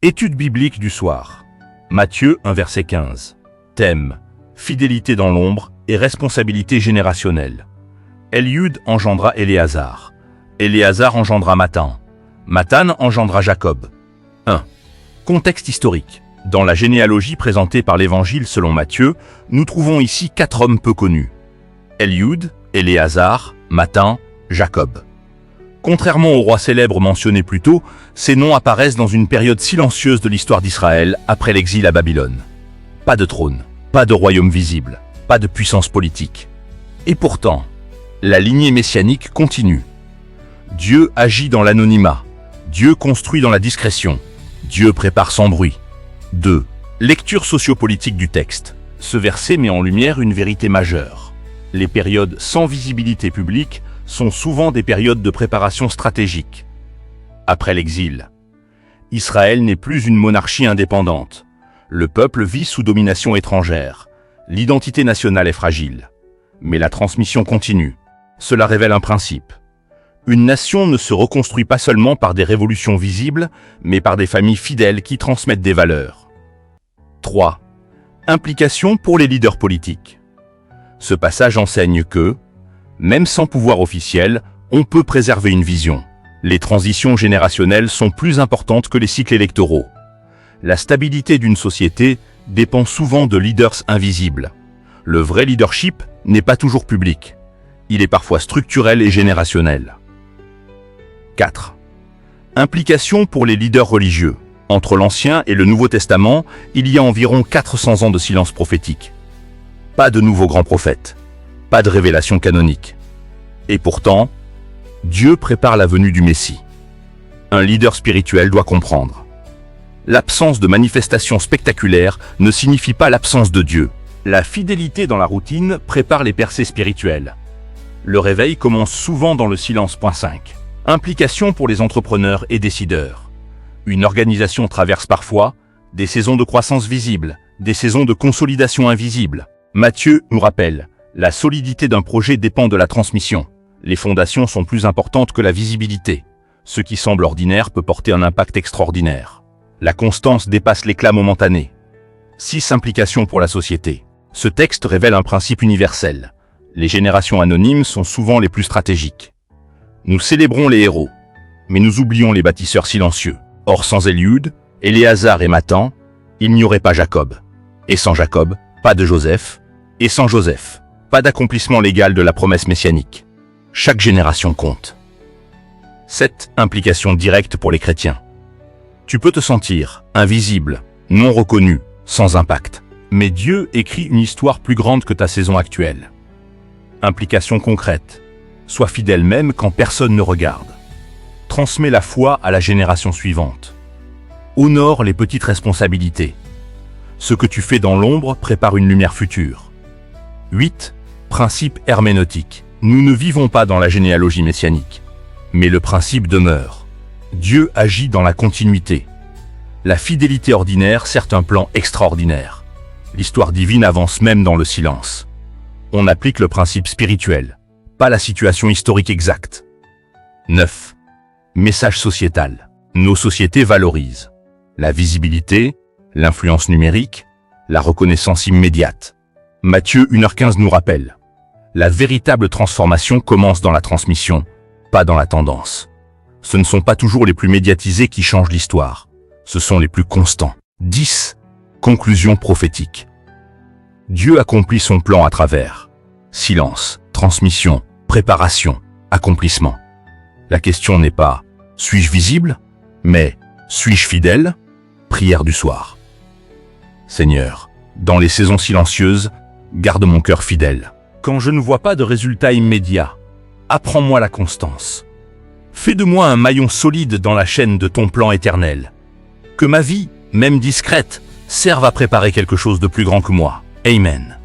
Étude biblique du soir. Matthieu 1 verset 15. Thème: fidélité dans l'ombre et responsabilité générationnelle. Eliud engendra Éléazar. Éléazar engendra Mathan. Mathan engendra Jacob. 1. Contexte historique. Dans la généalogie présentée par l'Évangile selon Matthieu, nous trouvons ici 4 hommes peu connus. Eliud, Éléazar, Mathan, Jacob. Contrairement aux rois célèbres mentionnés plus tôt, ces noms apparaissent dans une période silencieuse de l'histoire d'Israël après l'exil à Babylone. Pas de trône, pas de royaume visible, pas de puissance politique. Et pourtant, la lignée messianique continue. Dieu agit dans l'anonymat. Dieu construit dans la discrétion. Dieu prépare sans bruit. 2. Lecture sociopolitique du texte. Ce verset met en lumière une vérité majeure. Les périodes sans visibilité publique sont souvent des périodes de préparation stratégique. Après l'exil, Israël n'est plus une monarchie indépendante. Le peuple vit sous domination étrangère. L'identité nationale est fragile. Mais la transmission continue. Cela révèle un principe. Une nation ne se reconstruit pas seulement par des révolutions visibles, mais par des familles fidèles qui transmettent des valeurs. 3. Implication pour les leaders politiques. Ce passage enseigne que, même sans pouvoir officiel, on peut préserver une vision. Les transitions générationnelles sont plus importantes que les cycles électoraux. La stabilité d'une société dépend souvent de leaders invisibles. Le vrai leadership n'est pas toujours public. Il est parfois structurel et générationnel. 4. Implication pour les leaders religieux. Entre l'Ancien et le Nouveau Testament, il y a environ 400 ans de silence prophétique. Pas de nouveaux grands prophètes. Pas de révélation canonique. Et pourtant, Dieu prépare la venue du Messie. Un leader spirituel doit comprendre. L'absence de manifestations spectaculaires ne signifie pas l'absence de Dieu. La fidélité dans la routine prépare les percées spirituelles. Le réveil commence souvent dans le silence. 5. Implication pour les entrepreneurs et décideurs. Une organisation traverse parfois des saisons de croissance visibles, des saisons de consolidation invisibles. Matthieu nous rappelle: la solidité d'un projet dépend de la transmission. Les fondations sont plus importantes que la visibilité. Ce qui semble ordinaire peut porter un impact extraordinaire. La constance dépasse l'éclat momentané. 6. Implication pour la société. Ce texte révèle un principe universel. Les générations anonymes sont souvent les plus stratégiques. Nous célébrons les héros, mais nous oublions les bâtisseurs silencieux. Or, sans Eliud, Éléazar et Mathan, il n'y aurait pas Jacob. Et sans Jacob, pas de Joseph. Et sans Joseph, pas d'accomplissement légal de la promesse messianique. Chaque génération compte. 7. Implication directe pour les chrétiens. Tu peux te sentir invisible, non reconnu, sans impact. Mais Dieu écrit une histoire plus grande que ta saison actuelle. Implication concrète. Sois fidèle même quand personne ne regarde. Transmets la foi à la génération suivante. Honore les petites responsabilités. Ce que tu fais dans l'ombre prépare une lumière future. 8. Principe herméneutique. Nous ne vivons pas dans la généalogie messianique, mais le principe demeure. Dieu agit dans la continuité. La fidélité ordinaire sert un plan extraordinaire. L'histoire divine avance même dans le silence. On applique le principe spirituel, pas la situation historique exacte. 9. Message sociétal. Nos sociétés valorisent la visibilité, l'influence numérique, la reconnaissance immédiate. Matthieu 1h15 nous rappelle: la véritable transformation commence dans la transmission, pas dans la tendance. Ce ne sont pas toujours les plus médiatisés qui changent l'histoire, ce sont les plus constants. 10. Conclusion prophétique. Dieu accomplit son plan à travers silence, transmission, préparation, accomplissement. La question n'est pas « suis-je visible ?», mais « suis-je fidèle ?» Prière du soir. Seigneur, dans les saisons silencieuses, garde mon cœur fidèle. Quand je ne vois pas de résultat immédiat, apprends-moi la constance. Fais de moi un maillon solide dans la chaîne de ton plan éternel. Que ma vie, même discrète, serve à préparer quelque chose de plus grand que moi. Amen.